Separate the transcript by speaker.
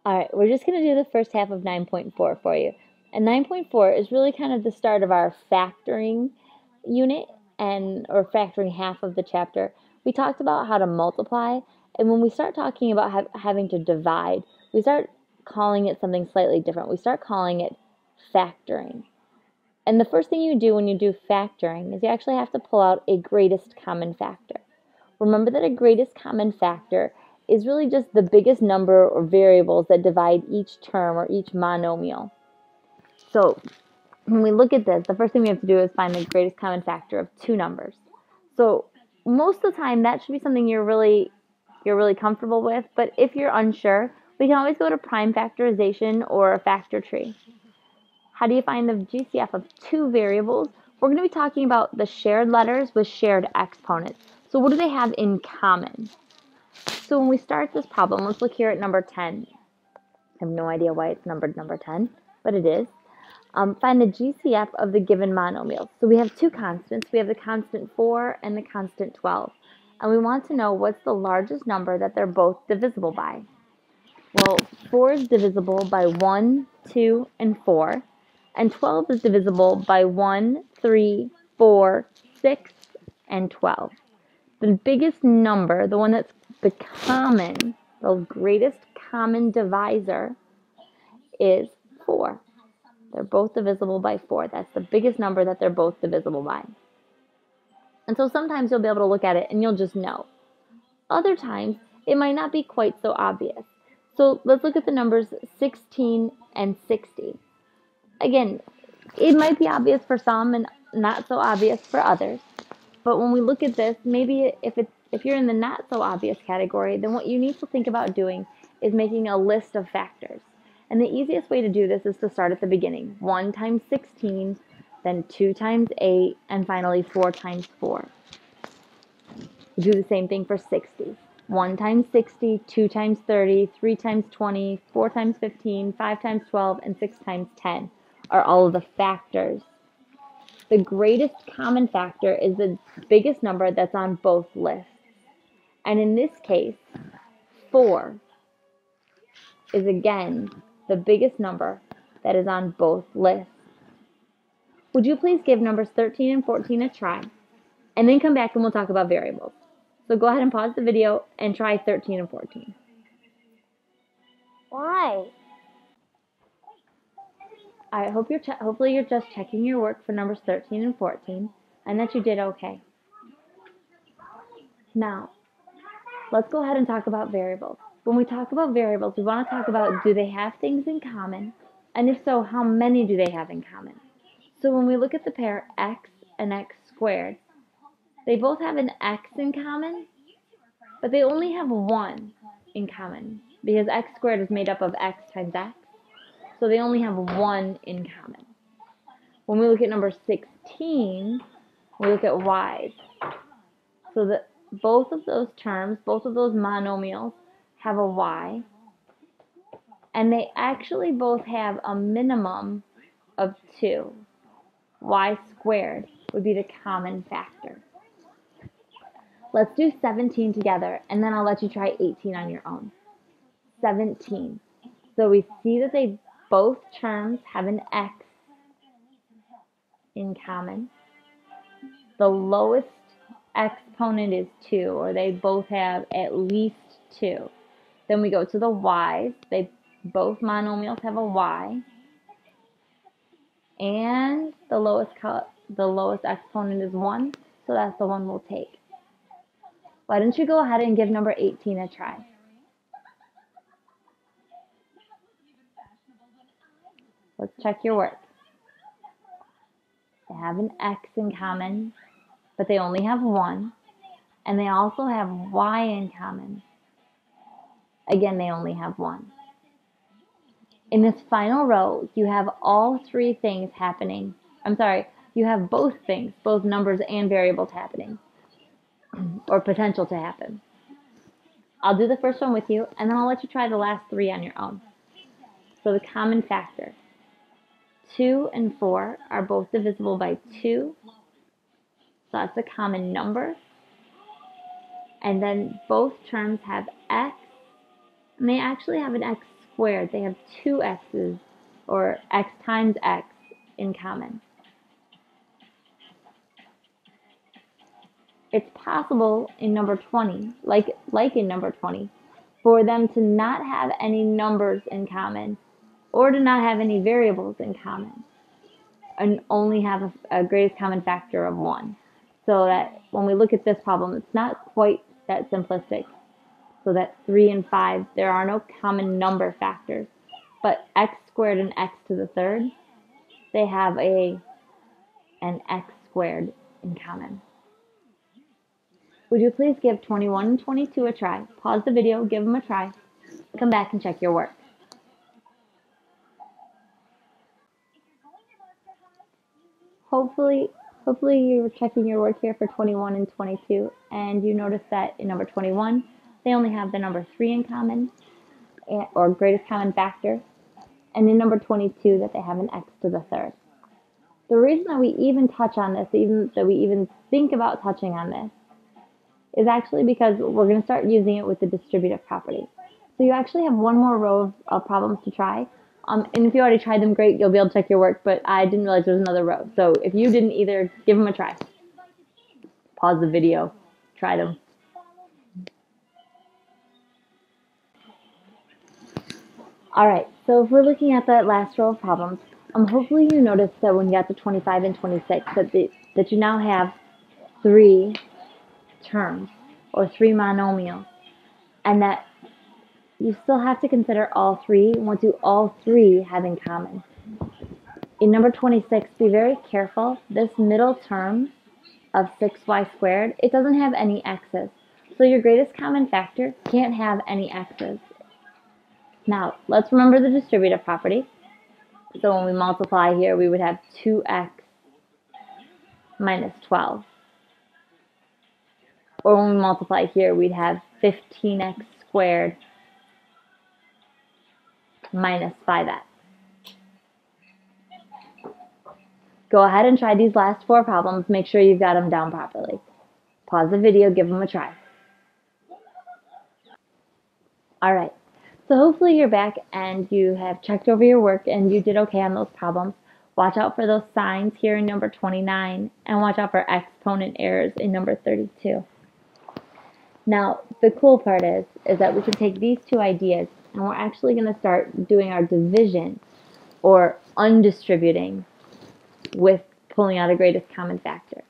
Speaker 1: All right, we're just going to do the first half of 9.4 for you. And 9.4 is really kind of the start of our factoring unit or factoring half of the chapter. We talked about how to multiply, and when we start talking about having to divide, we start calling it something slightly different. We start calling it factoring. And the first thing you do when you do factoring is you actually have to pull out a greatest common factor. Remember that a greatest common factor is really just the biggest number or variables that divide each term or each monomial. So when we look at this, the first thing we have to do is find the greatest common factor of two numbers. So most of the time that should be something you're really comfortable with, but if you're unsure, we can always go to prime factorization or a factor tree. How do you find the GCF of two variables? We're going to be talking about the shared letters with shared exponents. So what do they have in common? So when we start this problem, let's look here at number 10. I have no idea why it's numbered number 10, but it is. Find the GCF of the given monomial. So we have two constants. We have the constant 4 and the constant 12. And we want to know what's the largest number that they're both divisible by. Well, 4 is divisible by 1, 2, and 4. And 12 is divisible by 1, 3, 4, 6, and 12. The biggest number, the one that's the greatest common divisor is 4. They're both divisible by 4. That's the biggest number that they're both divisible by. And so sometimes you'll be able to look at it and you'll just know. Other times, it might not be quite so obvious. So let's look at the numbers 16 and 60. Again, it might be obvious for some and not so obvious for others. But when we look at this, maybe if you're in the not so obvious category, then what you need to think about doing is making a list of factors. And the easiest way to do this is to start at the beginning. 1 times 16, then 2 times 8, and finally 4 times 4. We do the same thing for 60. 1 times 60, 2 times 30, 3 times 20, 4 times 15, 5 times 12, and 6 times 10 are all of the factors. The greatest common factor is the biggest number that's on both lists. And in this case, 4 is again the biggest number that is on both lists. Would you please give numbers 13 and 14 a try, and then come back and we'll talk about variables. So go ahead and pause the video and try 13 and 14.
Speaker 2: Why?
Speaker 1: I hope hopefully you're just checking your work for numbers 13 and 14 and that you did okay. Now, let's go ahead and talk about variables. When we talk about variables, we want to talk about, do they have things in common? And if so, how many do they have in common? So when we look at the pair x and x squared, they both have an x in common, but they only have 1 in common because x squared is made up of x times x. So they only have 1 in common. When we look at number 16, we look at y's. So that both of those terms, both of those monomials have a y, and they actually both have a minimum of 2. Y squared would be the common factor. Let's do 17 together, and then I'll let you try 18 on your own. 17. So we see that both terms have an x in common. The lowest exponent is 2, or they both have at least 2. Then we go to the y's. Both monomials have a y. And the lowest exponent is 1, so that's the one we'll take. Why don't you go ahead and give number 18 a try? Let's check your work. They have an x in common, but they only have 1. And they also have y in common. Again, they only have 1. In this final row, you have all 3 things happening. You have both things, both numbers and variables happening, or potential to happen. I'll do the first one with you, and then I'll let you try the last 3 on your own. So the common factor. 2 and 4 are both divisible by 2. So that's a common number. And then both terms have x, and they actually have an x squared, they have two x's, or x times x, in common. It's possible in number 20, like in number 20, for them to not have any numbers in common, or to not have any variables in common, and only have a greatest common factor of 1. So that when we look at this problem, it's not quite that simplistic. So that 3 and 5, there are no common number factors. But x squared and x to the third, they have an x squared in common. Would you please give 21 and 22 a try? Pause the video, give them a try, come back and check your work. Hopefully you were checking your work here for 21 and 22, and you notice that in number 21, they only have the number 3 in common, or greatest common factor, and in number 22 that they have an x to the third. The reason that we even touch on this, that we even think about touching on this, is actually because we're going to start using it with the distributive property. So you actually have one more row of problems to try. And if you already tried them, great, you'll be able to check your work, but I didn't realize there was another row. So if you didn't either, give them a try. Pause the video, try them. Alright, so if we're looking at that last row of problems, hopefully you noticed that when you got to 25 and 26, that you now have 3 terms, or 3 monomials, and that you still have to consider all 3, and what do all 3 have in common? In number 26, be very careful. This middle term of 6y squared, it doesn't have any x's. So your greatest common factor can't have any x's. Now, let's remember the distributive property. So when we multiply here, we would have 2x minus 12. Or when we multiply here, we'd have 15x squared minus 5x. Go ahead and try these last 4 problems. Make sure you've got them down properly. Pause the video, give them a try. Alright, so hopefully you're back and you have checked over your work and you did okay on those problems. Watch out for those signs here in number 29, and watch out for exponent errors in number 32. Now, the cool part is that we can take these 2 ideas and we're actually going to start doing our division, or undistributing, with pulling out a greatest common factor.